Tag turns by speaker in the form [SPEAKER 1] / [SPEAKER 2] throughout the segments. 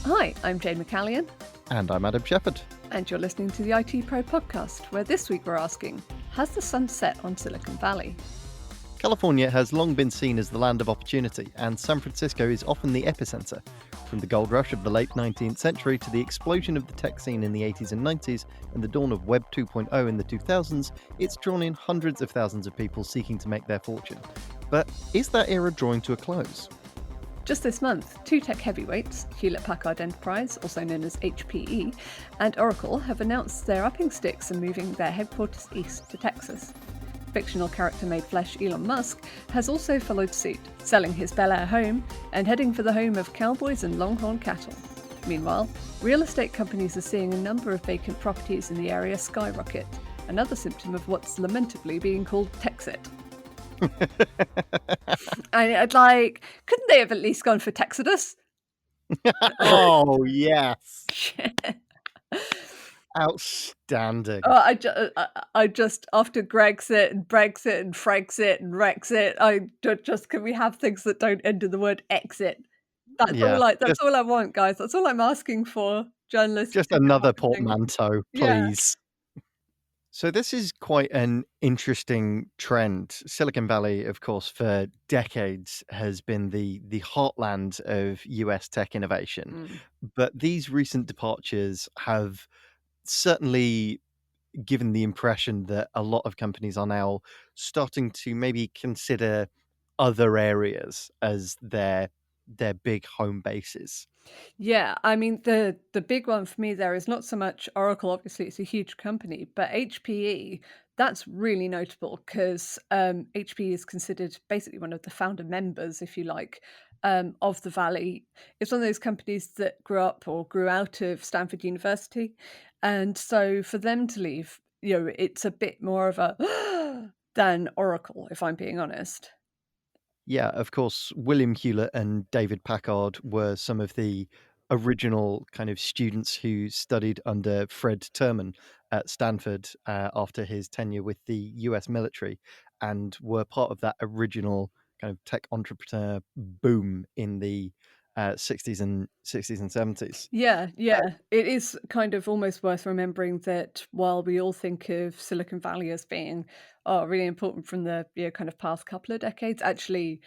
[SPEAKER 1] Hi, I'm Jane McCallion.
[SPEAKER 2] And I'm Adam Shepherd.
[SPEAKER 1] And you're listening to the ITPro podcast, where this week we're asking, has the sun set on Silicon Valley?
[SPEAKER 2] California has long been seen as the land of opportunity, and San Francisco is often the epicenter. From the gold rush of the late 19th century to the explosion of the tech scene in the 80s and 90s and the dawn of Web 2.0 in the 2000s, it's drawn in hundreds of thousands of people seeking to make their fortune. But is that era drawing to a close?
[SPEAKER 1] Just this month, two tech heavyweights, Hewlett-Packard Enterprise, also known as HPE, and Oracle have announced they're upping sticks and moving their headquarters east to Texas. Fictional character made flesh Elon Musk has also followed suit, selling his Bel Air home and heading for the home of cowboys and longhorn cattle. Meanwhile, real estate companies are seeing a number of vacant properties in the area skyrocket, another symptom of what's lamentably being called Texit. I'd like, couldn't they have at least gone for Texodus?
[SPEAKER 2] Oh, yes. Outstanding.
[SPEAKER 1] I just after Grexit and Brexit and Frexit and Rexit, can we have things that don't end in the word exit? That's all I want, guys. That's all I'm asking for, journalists.
[SPEAKER 2] Just another portmanteau, please.
[SPEAKER 1] Yeah.
[SPEAKER 2] So this is quite an interesting trend. Silicon Valley, of course, for decades has been the heartland of US tech innovation. But these recent departures have certainly given the impression that a lot of companies are now starting to maybe consider other areas as their big home bases.
[SPEAKER 1] Yeah, I mean, the big one for me there is not so much Oracle, obviously it's a huge company, but HPE, that's really notable because HPE is considered basically one of the founder members, if you like, of the Valley. It's one of those companies that grew up or grew out of Stanford University. And so for them to leave, it's a bit more of a than Oracle, if I'm being honest.
[SPEAKER 2] Yeah, of course, William Hewlett and David Packard were some of the original kind of students who studied under Fred Terman at Stanford after his tenure with the US military, and were part of that original kind of tech entrepreneur boom in the 60s and 70s.
[SPEAKER 1] Yeah. It is kind of almost worth remembering that while we all think of Silicon Valley as being really important from the kind of past couple of decades, actually,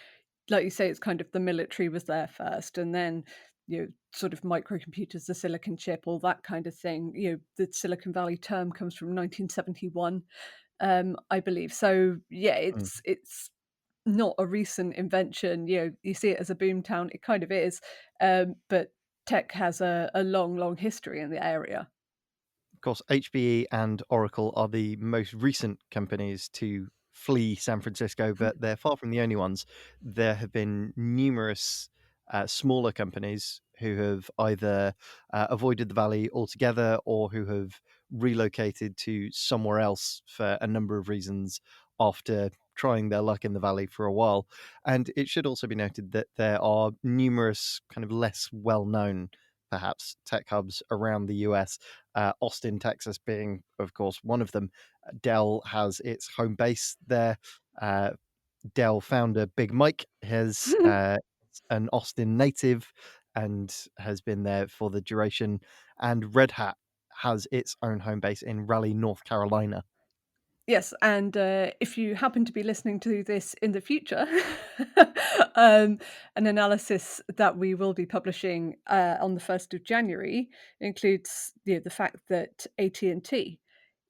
[SPEAKER 1] like you say, it's kind of the military was there first, and then sort of microcomputers, the silicon chip, all that kind of thing. The Silicon Valley term comes from 1971, I believe. So yeah, it's not a recent invention. You see it as a boom town. It kind of is, but tech has a long history in the area.
[SPEAKER 2] Of course, HPE and Oracle are the most recent companies to flee San Francisco, but they're far from the only ones. There have been numerous smaller companies who have either avoided the valley altogether or who have relocated to somewhere else for a number of reasons after trying their luck in the valley for a while. And it should also be noted that there are numerous kind of less well-known perhaps tech hubs around the US, Austin, Texas being, of course, one of them. Dell has its home base there. Dell founder Big Mike has an Austin native and has been there for the duration. And Red Hat has its own home base in Raleigh, North Carolina.
[SPEAKER 1] Yes, and if you happen to be listening to this in the future, an analysis that we will be publishing on the 1st of January includes the fact that AT&T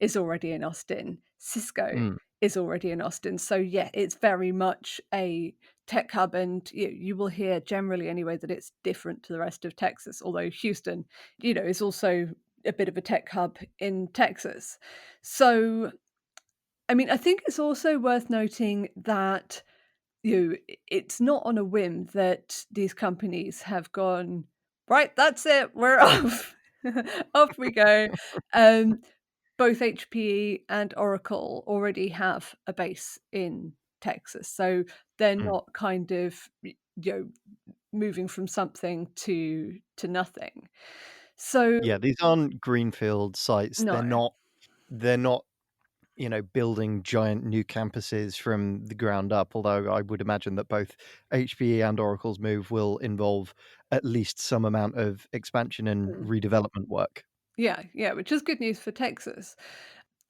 [SPEAKER 1] is already in Austin, Cisco is already in Austin. So yeah, it's very much a tech hub, and you will hear generally anyway that it's different to the rest of Texas, although Houston, is also a bit of a tech hub in Texas. So I mean, I think it's also worth noting that it's not on a whim that these companies have gone, right, that's it, we're off. Off we go. Both HPE and Oracle already have a base in Texas. So they're not kind of moving from something to nothing. So
[SPEAKER 2] Yeah, these aren't greenfield sites.
[SPEAKER 1] no.
[SPEAKER 2] They're not building giant new campuses from the ground up, although I would imagine that both HPE and Oracle's move will involve at least some amount of expansion and
[SPEAKER 1] Mm.
[SPEAKER 2] redevelopment work.
[SPEAKER 1] Yeah, yeah, which is good news for Texas.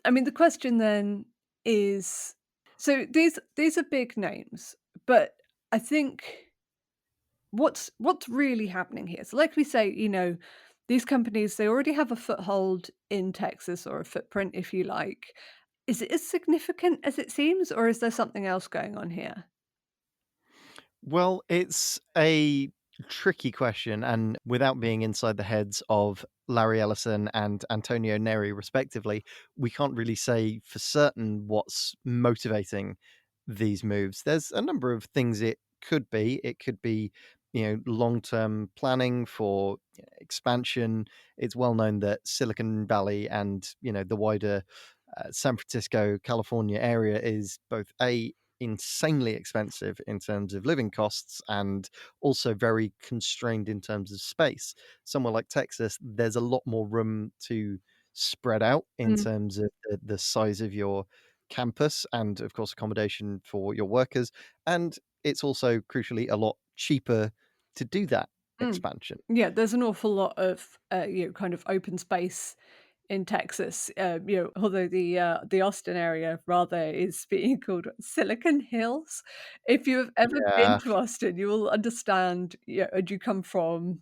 [SPEAKER 1] I mean, the question then is, so these are big names, but I think what's really happening here? So like we say, these companies, they already have a foothold in Texas, or a footprint, if you like. Is it as significant as it seems, or is there something else going on here?
[SPEAKER 2] Well, it's a tricky question, and without being inside the heads of Larry Ellison and Antonio Neri, respectively, we can't really say for certain what's motivating these moves. There's a number of things it could be. It could be, long-term planning for expansion. It's well known that Silicon Valley and the wider San Francisco, California area is both a insanely expensive in terms of living costs and also very constrained in terms of space. Somewhere like Texas, there's a lot more room to spread out in
[SPEAKER 1] Mm,
[SPEAKER 2] terms of the size of your campus and, of course, accommodation for your workers. And it's also crucially a lot cheaper to do that
[SPEAKER 1] mm.
[SPEAKER 2] expansion.
[SPEAKER 1] Yeah, there's an awful lot of, kind of open space in Texas, although the Austin area rather is being called Silicon Hills. If you've ever been
[SPEAKER 2] Yeah.
[SPEAKER 1] to Austin, you will understand, and you come from,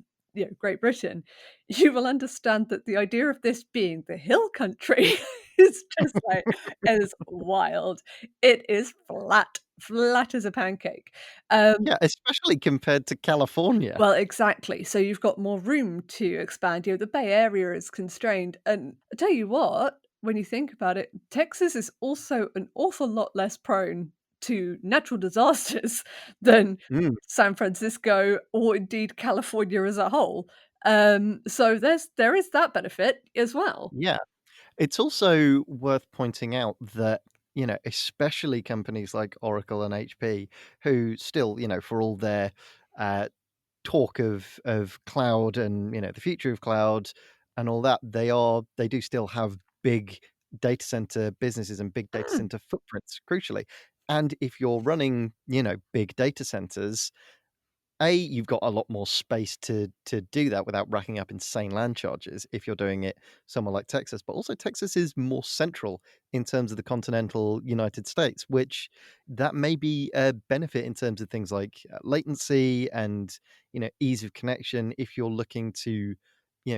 [SPEAKER 1] Great Britain, you will understand that the idea of this being the hill country is just like, is wild. It is flat as a pancake. Um
[SPEAKER 2] Yeah, especially compared to California.
[SPEAKER 1] well, exactly. So you've got more room to expand. The Bay Area is constrained. And I tell you what, when you think about it, Texas is also an awful lot less prone to natural disasters than
[SPEAKER 2] Mm,
[SPEAKER 1] San Francisco, or indeed California as a whole. So there is that benefit as well.
[SPEAKER 2] yeah. It's also worth pointing out that, especially companies like Oracle and HP, who still, for all their uh, talk of cloud and the future of cloud and all that, they do still have big data center businesses and big data
[SPEAKER 1] Mm,
[SPEAKER 2] center footprints, crucially. And if you're running, big data centers, you've got a lot more space to do that without racking up insane land charges if you're doing it somewhere like Texas. But also Texas is more central in terms of the continental United States, which that may be a benefit in terms of things like latency and ease of connection if you're looking to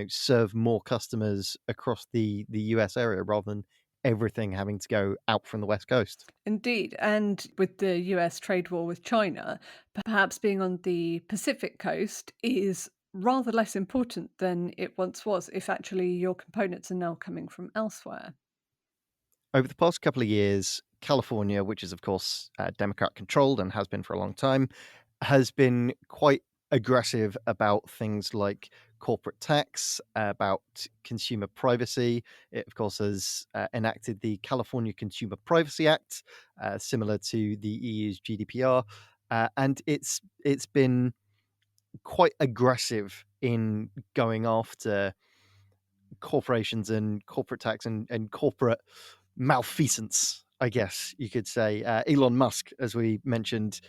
[SPEAKER 2] serve more customers across the US area rather than everything having to go out from the West Coast.
[SPEAKER 1] indeed. And with the US trade war with China, perhaps being on the Pacific coast is rather less important than it once was, if actually your components are now coming from elsewhere.
[SPEAKER 2] Over the past couple of years, California, which is of course Democrat controlled and has been for a long time, has been quite aggressive about things like corporate tax, about consumer privacy. It, of course, has enacted the California Consumer Privacy Act, similar to the EU's GDPR, and it's been quite aggressive in going after corporations and corporate tax and corporate malfeasance, I guess you could say. Elon Musk, as we mentioned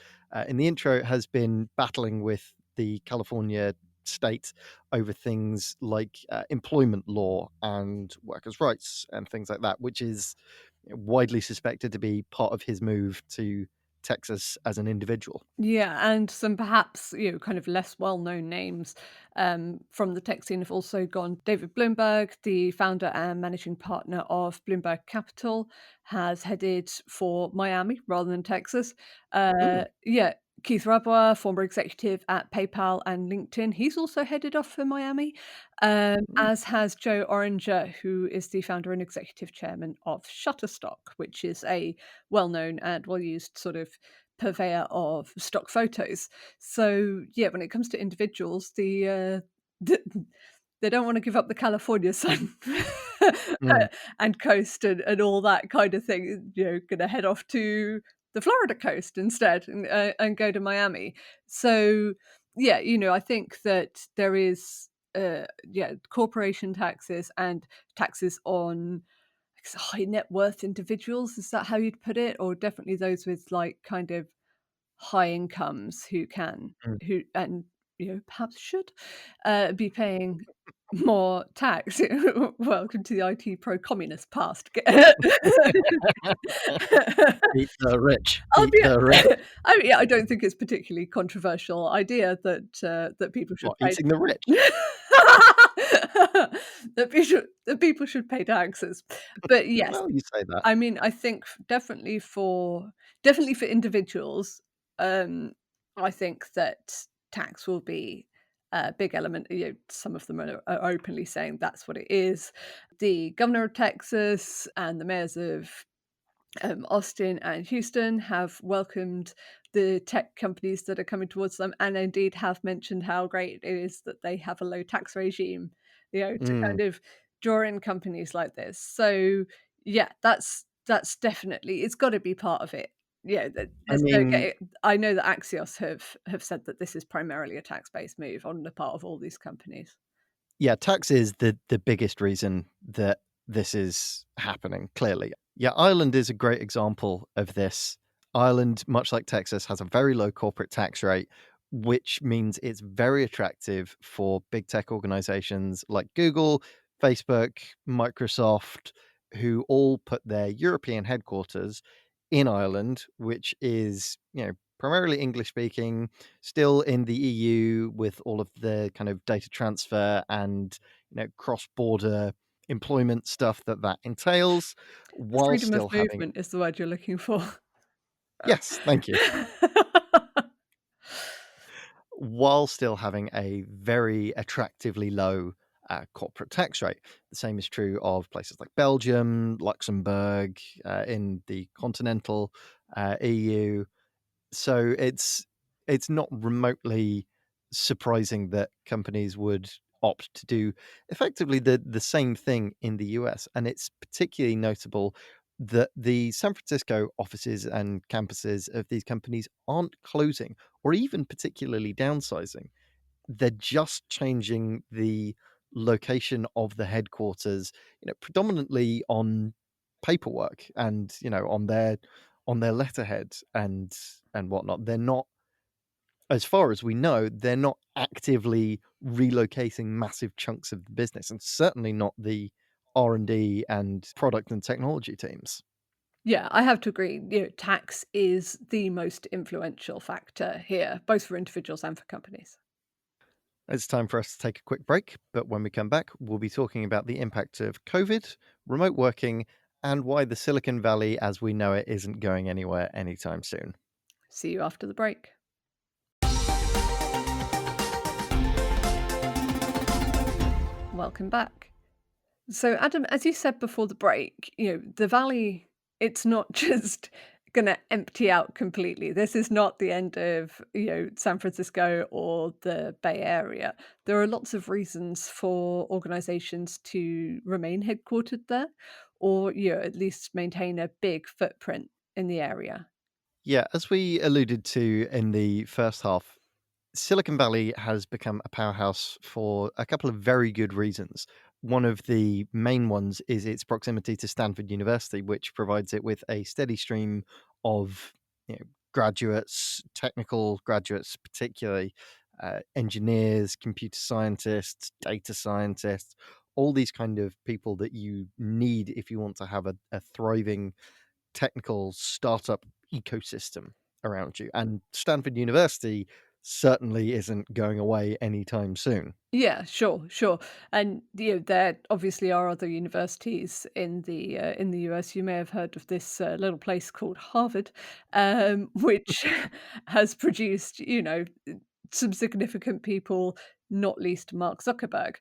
[SPEAKER 2] in the intro, has been battling with the California state over things like employment law and workers' rights and things like that, which is widely suspected to be part of his move to Texas as an individual.
[SPEAKER 1] Yeah, and some perhaps, kind of less well-known names from the tech scene have also gone. David Bloomberg, the founder and managing partner of Bloomberg Capital, has headed for Miami rather than Texas.
[SPEAKER 2] Mm,
[SPEAKER 1] Yeah, Keith Rabois, former executive at PayPal and LinkedIn, he's also headed off for Miami,
[SPEAKER 2] mm,
[SPEAKER 1] as has Joe Oringer, who is the founder and executive chairman of Shutterstock, which is a well-known and well-used sort of purveyor of stock photos. So yeah, when it comes to individuals, the they don't want to give up the California sun
[SPEAKER 2] mm.
[SPEAKER 1] and coast and all that kind of thing. Going to head off to the Florida coast instead and go to Miami. So yeah, I think that there is yeah, corporation taxes and taxes on high net worth individuals. Is that how you'd put it? Or definitely those with like kind of high incomes who can,
[SPEAKER 2] Mm.
[SPEAKER 1] who and perhaps should be paying more tax. Welcome to the IT pro communist past.
[SPEAKER 2] Eat the rich,
[SPEAKER 1] I'll
[SPEAKER 2] eat
[SPEAKER 1] be
[SPEAKER 2] the rich.
[SPEAKER 1] I mean, yeah, I don't think it's particularly controversial idea that people should
[SPEAKER 2] What,
[SPEAKER 1] pay
[SPEAKER 2] eating the rich?
[SPEAKER 1] that people should pay taxes. But yes,
[SPEAKER 2] Well, you say that.
[SPEAKER 1] I mean, I think definitely for individuals, I think that tax will be a big element. Some of them are openly saying that's what it is. The governor of Texas and the mayors of Austin and Houston have welcomed the tech companies that are coming towards them, and indeed have mentioned how great it is that they have a low tax regime, to
[SPEAKER 2] Mm.
[SPEAKER 1] kind of draw in companies like this. So yeah, that's definitely it's got to be part of it. Yeah,
[SPEAKER 2] I
[SPEAKER 1] there's no
[SPEAKER 2] mean,
[SPEAKER 1] getting. I know that Axios have said that this is primarily a tax based move on the part of all these companies.
[SPEAKER 2] yeah, tax is the biggest reason that this is happening, clearly. Yeah, Ireland is a great example of this. Ireland, much like Texas, has a very low corporate tax rate, which means it's very attractive for big tech organizations like Google, Facebook, Microsoft, who all put their European headquarters in Ireland, which is, primarily English speaking, still in the EU with all of the kind of data transfer and cross-border employment stuff that entails, while
[SPEAKER 1] Freedom of
[SPEAKER 2] still having
[SPEAKER 1] movement is the word you're looking for.
[SPEAKER 2] yes, thank you, while still having a very attractively low corporate tax rate. The same is true of places like Belgium, Luxembourg, in the continental EU. So it's not remotely surprising that companies would opt to do effectively the same thing in the US. And it's particularly notable that the San Francisco offices and campuses of these companies aren't closing or even particularly downsizing. They're just changing the location of the headquarters, predominantly on paperwork and, on their letterhead and whatnot. They're not, as far as we know, they're not actively relocating massive chunks of the business, and certainly not the R&D and product and technology teams.
[SPEAKER 1] Yeah, I have to agree. Tax is the most influential factor here, both for individuals and for companies.
[SPEAKER 2] It's time for us to take a quick break, but when we come back, we'll be talking about the impact of COVID, remote working, and why the Silicon Valley as we know it isn't going anywhere anytime soon.
[SPEAKER 1] See you after the break. Welcome back. So, Adam, as you said before the break, the valley, it's not just going to empty out completely. This is not the end of, San Francisco or the Bay Area. There are lots of reasons for organizations to remain headquartered there or, at least maintain a big footprint in the area.
[SPEAKER 2] Yeah, as we alluded to in the first half, Silicon Valley has become a powerhouse for a couple of very good reasons. One of the main ones is its proximity to Stanford University, which provides it with a steady stream of graduates, technical graduates, particularly engineers, computer scientists, data scientists, all these kind of people that you need if you want to have a thriving technical startup ecosystem around you. And Stanford University certainly isn't going away anytime soon.
[SPEAKER 1] Yeah, sure, sure. And there obviously are other universities in the US. You may have heard of this little place called Harvard, which has produced some significant people, not least Mark Zuckerberg.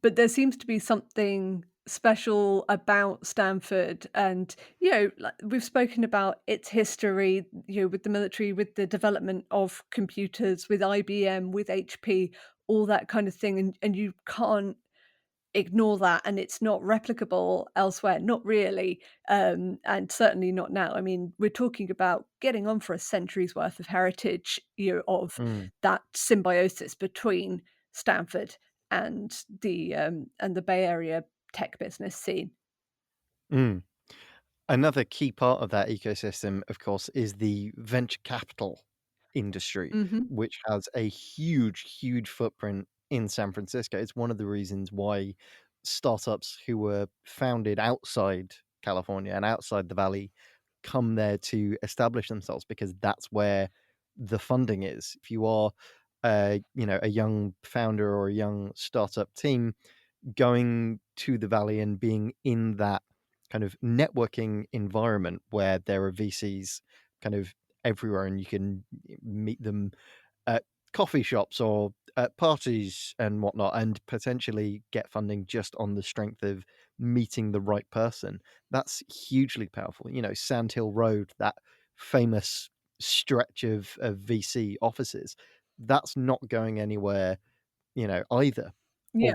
[SPEAKER 1] But there seems to be something special about Stanford, and like we've spoken about its history, with the military, with the development of computers, with IBM, with HP, all that kind of thing, and you can't ignore that, and it's not replicable elsewhere, not really, and certainly not now. I mean, we're talking about getting on for a century's worth of heritage, of
[SPEAKER 2] Mm.
[SPEAKER 1] that symbiosis between Stanford and the Bay Area tech business scene.
[SPEAKER 2] Mm. Another key part of that ecosystem, of course, is the venture capital industry,
[SPEAKER 1] Mhm.
[SPEAKER 2] which has a huge, huge footprint in San Francisco. It's one of the reasons why startups who were founded outside California and outside the Valley come there to establish themselves because that's where the funding is. If you are, a young founder or a young startup team, going to the Valley and being in that kind of networking environment where there are VCs kind of everywhere and you can meet them at coffee shops or at parties and whatnot, and potentially get funding just on the strength of meeting the right person. That's hugely powerful. Sand Hill Road, that famous stretch of VC offices, that's not going anywhere, either.
[SPEAKER 1] Yeah.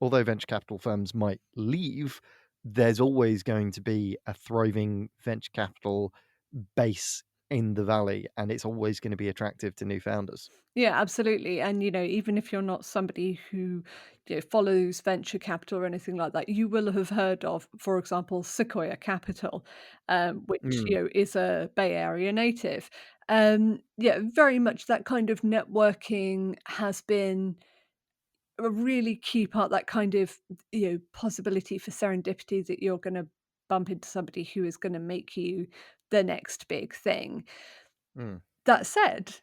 [SPEAKER 2] Although venture capital firms might leave, there's always going to be a thriving venture capital base in the valley, and it's always going to be attractive to new founders.
[SPEAKER 1] Yeah, absolutely. And, even if you're not somebody who, follows venture capital or anything like that, you will have heard of, for example, Sequoia Capital, which,
[SPEAKER 2] Mm,
[SPEAKER 1] is a Bay Area native. Yeah, very much that kind of networking has been a really key part, that kind of, possibility for serendipity that you're gonna bump into somebody who is gonna make you the next big thing.
[SPEAKER 2] mm.
[SPEAKER 1] That said,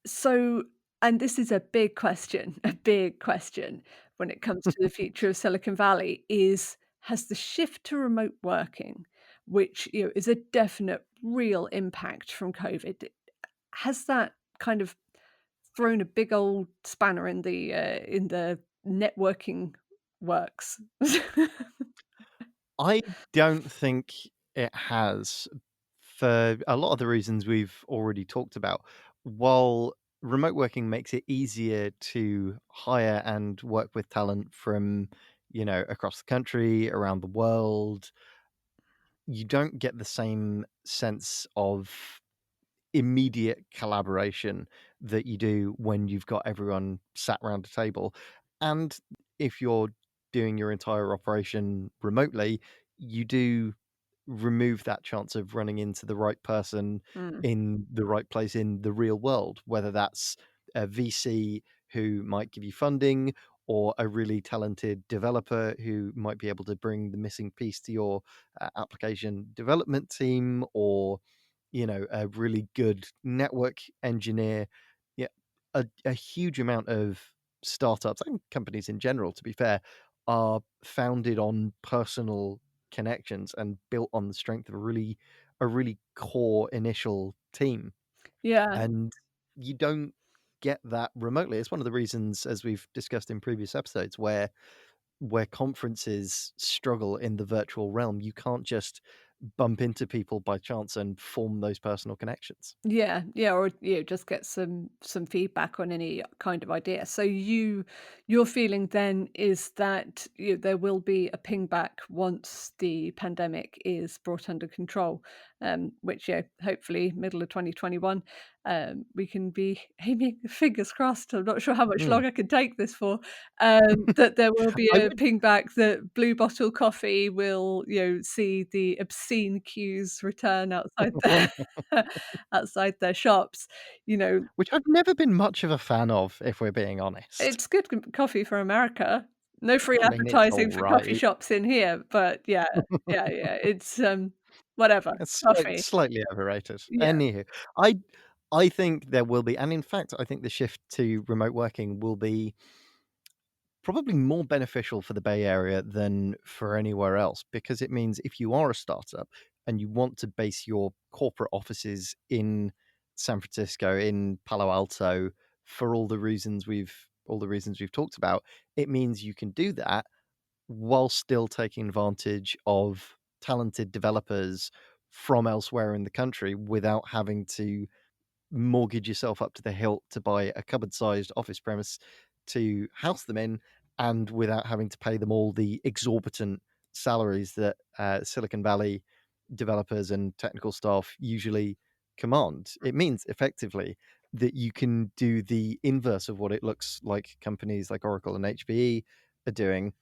[SPEAKER 1] so and this is a big question, a big question when it comes to the future of Silicon Valley is, has the shift to remote working, which, is a definite real impact from COVID, has that kind of thrown a big old spanner in the networking works?
[SPEAKER 2] I don't think it has, for a lot of the reasons we've already talked about. While remote working makes it easier to hire and work with talent from, across the country, around the world, you don't get the same sense of immediate collaboration that you do when you've got everyone sat around a table. And if you're doing your entire operation remotely, you do remove that chance of running into the right person
[SPEAKER 1] Mm,
[SPEAKER 2] in the right place in the real world, whether that's a VC who might give you funding or a really talented developer who might be able to bring the missing piece to your application development team, or a really good network engineer. Yeah, a huge amount of startups and companies in general, to be fair, are founded on personal connections and built on the strength of a really core initial team.
[SPEAKER 1] yeah.
[SPEAKER 2] And you don't get that remotely. It's one of the reasons, as we've discussed in previous episodes, where conferences struggle in the virtual realm. You can't just bump into people by chance and form those personal connections.
[SPEAKER 1] Yeah, yeah, or just get some feedback on any kind of idea. So your feeling then is that there will be a ping back once the pandemic is brought under control, which hopefully middle of 2021, we can be aiming fingers crossed. I'm not sure how much
[SPEAKER 2] Mm.
[SPEAKER 1] longer I can take this for. That there will be
[SPEAKER 2] I
[SPEAKER 1] a
[SPEAKER 2] would
[SPEAKER 1] ping back that Blue Bottle Coffee will see the obscene queues return outside the outside their shops, you know,
[SPEAKER 2] which I've never been much of a fan of, if we're being honest.
[SPEAKER 1] it's good coffee for America. No free
[SPEAKER 2] I mean, it's
[SPEAKER 1] advertising for coffee
[SPEAKER 2] alright.
[SPEAKER 1] shops in here, but yeah, yeah, it's, whatever,
[SPEAKER 2] It's
[SPEAKER 1] coffee.
[SPEAKER 2] slightly overrated.
[SPEAKER 1] Yeah,
[SPEAKER 2] Anywho, I I think there will be, and in fact, I think the shift to remote working will be probably more beneficial for the Bay Area than for anywhere else, because it means if you are a startup and you want to base your corporate offices in San Francisco, in Palo Alto, for all the reasons we've talked about, it means you can do that while still taking advantage of talented developers from elsewhere in the country without having to mortgage yourself up to the hilt to buy a cupboard-sized office premise to house them in, and without having to pay them all the exorbitant salaries that Silicon Valley developers and technical staff usually command. It means effectively that you can do the inverse of what it looks like companies like Oracle and HPE are doing,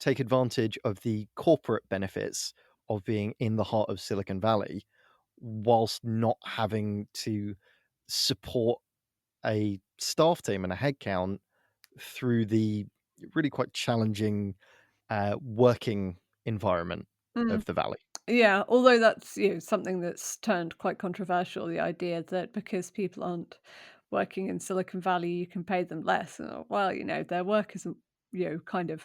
[SPEAKER 2] take advantage of the corporate benefits of being in the heart of Silicon Valley whilst not having to support a staff team and a headcount through the really quite challenging working environment
[SPEAKER 1] Mm.
[SPEAKER 2] of the valley.
[SPEAKER 1] Yeah, although that's, something that's turned quite controversial, the idea that because people aren't working in Silicon Valley, you can pay them less. Well, their work isn't, kind of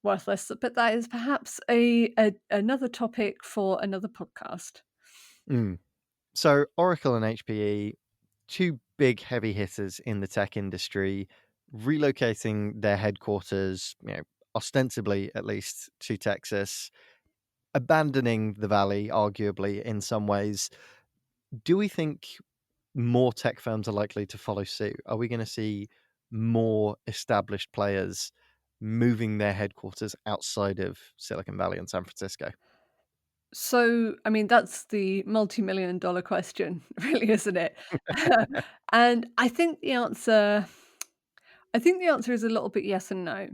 [SPEAKER 1] worthless. But that is perhaps a another topic for another podcast.
[SPEAKER 2] Mm. So Oracle and HPE, two big heavy hitters in the tech industry, relocating their headquarters, ostensibly at least to Texas, abandoning the valley, arguably in some ways. Do we think more tech firms are likely to follow suit? Are we going to see more established players moving their headquarters outside of Silicon Valley and San Francisco?
[SPEAKER 1] So, I mean, that's the multi-million dollar question, really, isn't it? And I think the answer is a little bit yes and no.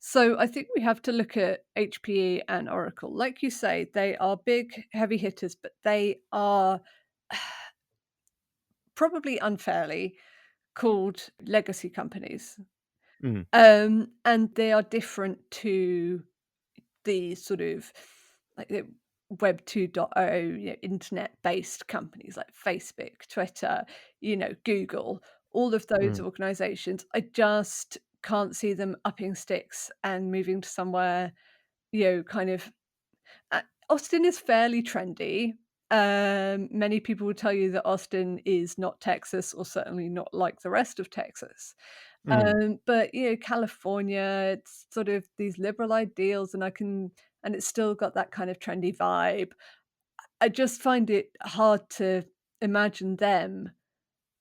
[SPEAKER 1] So I think we have to look at HPE and Oracle. Like you say, they are big, heavy hitters, but they are probably unfairly called legacy companies.
[SPEAKER 2] Mm,
[SPEAKER 1] And they are different to the sort of like the Web 2.0, internet-based companies like Facebook, Twitter, Google, all of those
[SPEAKER 2] mm,
[SPEAKER 1] organizations. I just can't see them upping sticks and moving to somewhere, kind of Austin is fairly trendy. Many people would tell you that Austin is not Texas, or certainly not like the rest of Texas.
[SPEAKER 2] mm,
[SPEAKER 1] But California, it's sort of these liberal ideals, and it's still got that kind of trendy vibe. I just find it hard to imagine them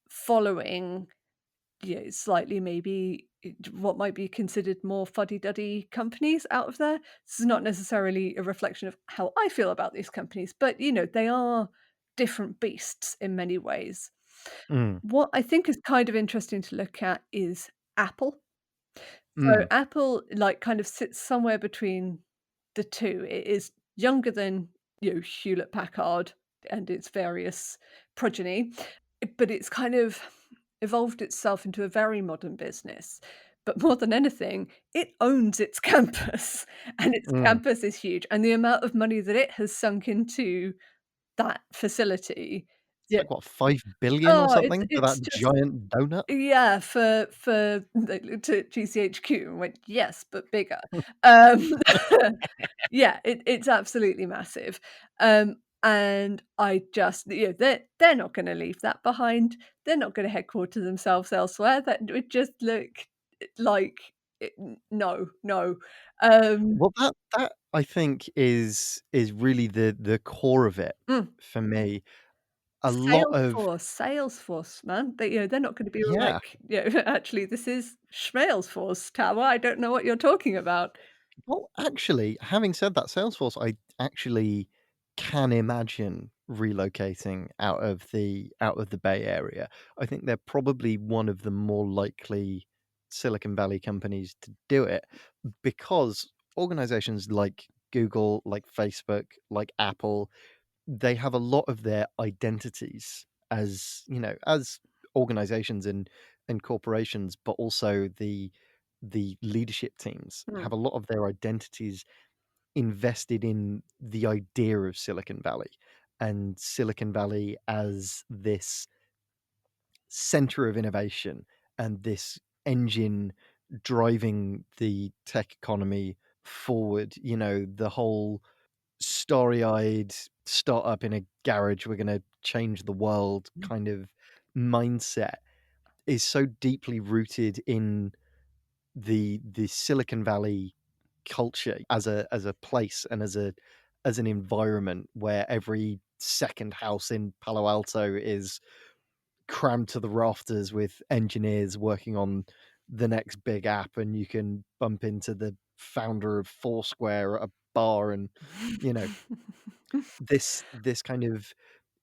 [SPEAKER 1] following, slightly maybe what might be considered more fuddy-duddy companies out of there. This is not necessarily a reflection of how I feel about these companies, but they are different beasts in many ways.
[SPEAKER 2] mm,
[SPEAKER 1] What I think is kind of interesting to look at is Apple. So
[SPEAKER 2] mm,
[SPEAKER 1] Apple, like, kind of sits somewhere between the 2. It is younger than, Hewlett Packard and its various progeny, but it's kind of evolved itself into a very modern business. But more than anything, it owns its campus, and its
[SPEAKER 2] mm.
[SPEAKER 1] campus is huge, and the amount of money that it has sunk into that facility.
[SPEAKER 2] It's
[SPEAKER 1] Yeah.
[SPEAKER 2] like what, 5 billion or
[SPEAKER 1] Oh, it's
[SPEAKER 2] something for
[SPEAKER 1] it's
[SPEAKER 2] that
[SPEAKER 1] just
[SPEAKER 2] giant donut?
[SPEAKER 1] yeah, for they looked at GCHQ and went, "Yes, but bigger." Um, yeah, it's absolutely massive, and I just they're not gonna leave that behind. They're not gonna headquarter themselves elsewhere. That would just look like no, no. Um,
[SPEAKER 2] Well, that I think is really the core of it
[SPEAKER 1] mm,
[SPEAKER 2] for me. A lot of
[SPEAKER 1] Salesforce, man. They're not gonna be
[SPEAKER 2] yeah.
[SPEAKER 1] like, "Actually, this is Schmalesforce Tower. I don't know what you're talking about."
[SPEAKER 2] Well, actually, having said that, Salesforce, I actually can imagine relocating out of the Bay Area. I think they're probably one of the more likely Silicon Valley companies to do it because organizations like Google, like Facebook, like Apple, they have a lot of their identities as, as organizations and corporations, but also the leadership teams
[SPEAKER 1] Mm,
[SPEAKER 2] have a lot of their identities invested in the idea of Silicon Valley and Silicon Valley as this center of innovation and this engine driving the tech economy forward. The whole starry-eyed startup in a garage, we're going to change the world kind of mindset is so deeply rooted in the Silicon Valley culture as a place and as an environment where every second house in Palo Alto is crammed to the rafters with engineers working on the next big app, and you can bump into the founder of Foursquare at a bar, and you know this kind of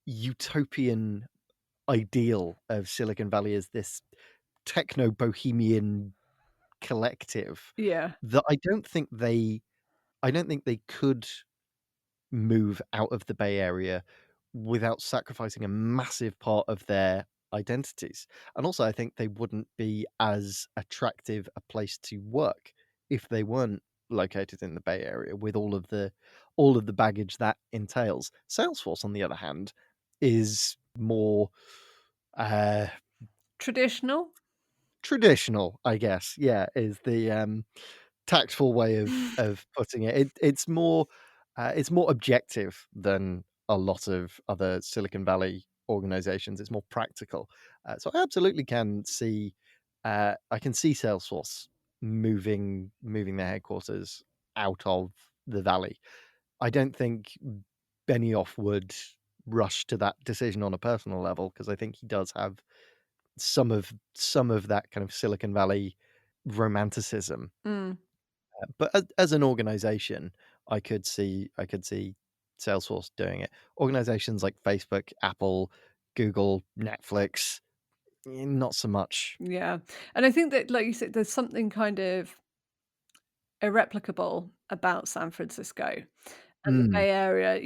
[SPEAKER 2] utopian ideal of Silicon Valley as this techno bohemian collective
[SPEAKER 1] Yeah.
[SPEAKER 2] that I don't think they could move out of the Bay Area without sacrificing a massive part of their identities. And also, I think they wouldn't be as attractive a place to work if they weren't located in the Bay Area with all of the baggage that entails. Salesforce, on the other hand, is more uh,
[SPEAKER 1] Traditional?
[SPEAKER 2] traditional, I guess. Yeah, is the tactful way of putting it. It's more objective than a lot of other Silicon Valley organizations. It's more practical. So I absolutely can see I can see Salesforce moving their headquarters out of the valley. I don't think Benioff would rush to that decision on a personal level because I think he does have some of that kind of Silicon Valley romanticism,
[SPEAKER 1] Mm,
[SPEAKER 2] but as an organization, I could see Salesforce doing it. Organizations like Facebook, Apple, Google, Netflix, not so much.
[SPEAKER 1] yeah. And I think that, like you said, there's something kind of irreplicable about San Francisco and the
[SPEAKER 2] Mm,
[SPEAKER 1] Bay Area.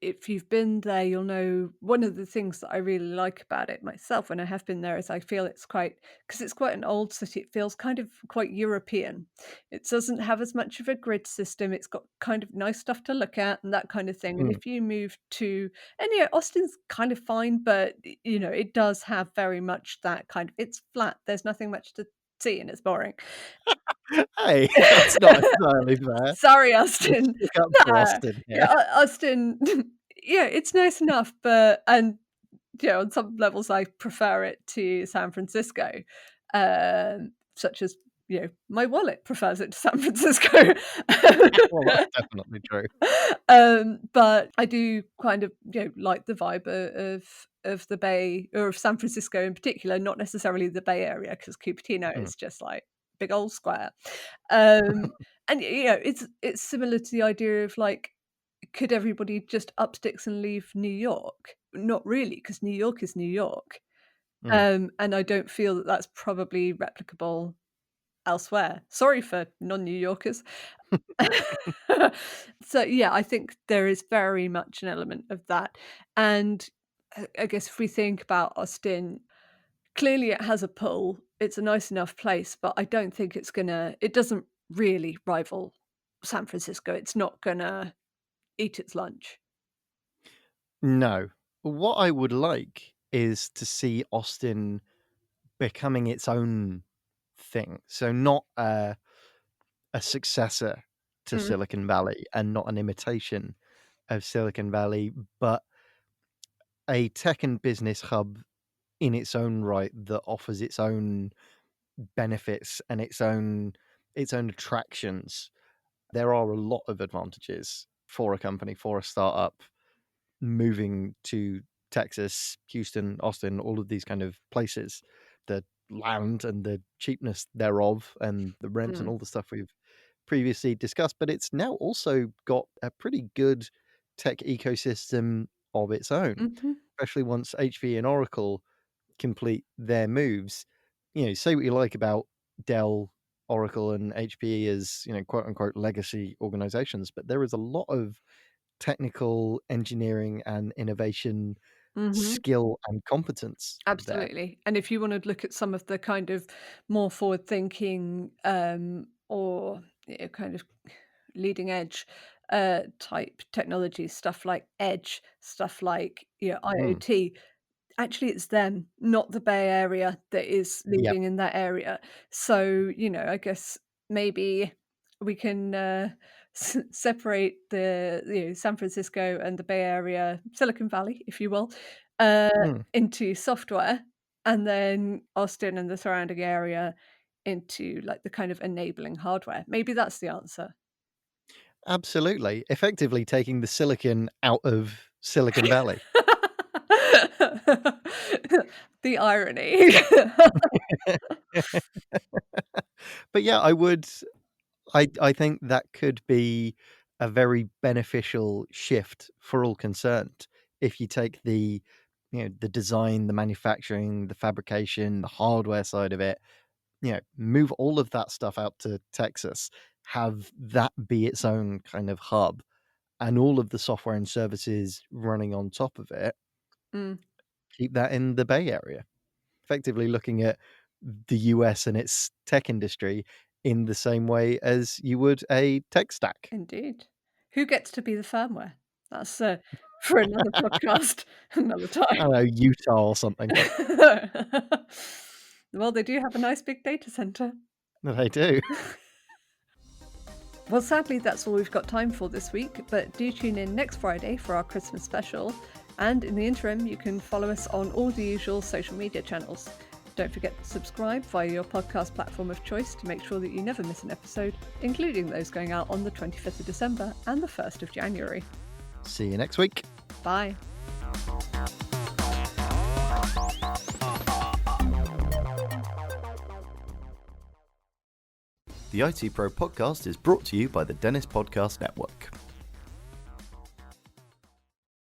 [SPEAKER 1] If you've been there, you'll know one of the things that I really like about it myself when I have been there is I feel it's quite because it's quite an old city, it feels kind of quite European. It doesn't have as much of a grid system. It's got kind of nice stuff to look at and that kind of thing. And
[SPEAKER 2] mm.
[SPEAKER 1] if you move to and yeah, Austin's kind of fine, but it does have very much that kind of it's flat. There's nothing much to see and it's boring.
[SPEAKER 2] Hey, that's not entirely fair.
[SPEAKER 1] Sorry,
[SPEAKER 2] We'll
[SPEAKER 1] Austin.
[SPEAKER 2] stick up for
[SPEAKER 1] Nah,
[SPEAKER 2] Austin
[SPEAKER 1] yeah,
[SPEAKER 2] here.
[SPEAKER 1] Austin, yeah, it's nice enough, but on some levels, I prefer it to San Francisco, such as, my wallet prefers it to San Francisco.
[SPEAKER 2] Well, that's definitely true.
[SPEAKER 1] But I do kind of, like the vibe of the Bay or of San Francisco in particular, not necessarily the Bay Area, because Cupertino
[SPEAKER 2] Mm.
[SPEAKER 1] is just like big old square. Um, and it's similar to the idea of like, could everybody just up sticks and leave New York? Not really, because New York is New York.
[SPEAKER 2] Mm.
[SPEAKER 1] And I don't feel that that's probably replicable elsewhere. Sorry for non-New Yorkers. So, yeah, I think there is very much an element of that, and I guess if we think about Austin, clearly it has a pull, it's a nice enough place, but I don't think it doesn't really rival San Francisco, it's not gonna eat its lunch.
[SPEAKER 2] No. What I would like is to see Austin becoming its own thing. So not a successor to
[SPEAKER 1] Mm,
[SPEAKER 2] Silicon Valley and not an imitation of Silicon Valley, but a tech and business hub in its own right that offers its own benefits and its own attractions. There are a lot of advantages for a company, for a startup moving to Texas, Houston, Austin, all of these kind of places. The land and the cheapness thereof and the rent and
[SPEAKER 1] mm,
[SPEAKER 2] all the stuff we've previously discussed, but it's now also got a pretty good tech ecosystem of its own,
[SPEAKER 1] mhm,
[SPEAKER 2] especially once HPE and Oracle complete their moves. Say what you like about Dell, Oracle, and HPE as, quote unquote legacy organizations, but there is a lot of technical engineering and innovation
[SPEAKER 1] mhm.
[SPEAKER 2] skill and competence there.
[SPEAKER 1] Absolutely, and if you wanna look at some of the kind of more forward-thinking, or, kind of leading edge, type technologies, stuff like edge, stuff like,
[SPEAKER 2] Mm,
[SPEAKER 1] IoT, actually, it's them, not the Bay Area that is
[SPEAKER 2] yep.
[SPEAKER 1] leading in that area. So, I guess maybe we can, separate San Francisco and the Bay Area, Silicon Valley, if you will, uh,
[SPEAKER 2] Mm,
[SPEAKER 1] into software, and then Austin and the surrounding area into, like, the kind of enabling hardware. Maybe that's the answer.
[SPEAKER 2] absolutely. Effectively taking the silicon out of Silicon Valley.
[SPEAKER 1] The irony.
[SPEAKER 2] But yeah, I think that could be a very beneficial shift for all concerned if you take the design, the manufacturing, the fabrication, the hardware side of it, move all of that stuff out to Texas, have that be its own kind of hub, and all of the software and services running on top of it,
[SPEAKER 1] Mm,
[SPEAKER 2] keep that in the Bay Area. Effectively looking at the US and its tech industry in the same way as you would a tech stack.
[SPEAKER 1] indeed. Who gets to be the firmware? That's, for another podcast another
[SPEAKER 2] I
[SPEAKER 1] time.
[SPEAKER 2] don't know, Utah or something.
[SPEAKER 1] Well, they do have a nice big data center.
[SPEAKER 2] They do.
[SPEAKER 1] Well, sadly, that's all we've got time for this week, but do tune in next Friday for our Christmas special. And in the interim, you can follow us on all the usual social media channels. Don't forget to subscribe via your podcast platform of choice to make sure that you never miss an episode, including those going out on the 25th of December and the 1st of January.
[SPEAKER 2] See you next week.
[SPEAKER 1] Bye.
[SPEAKER 3] The ITPro podcast is brought to you by the Dennis Podcast Network.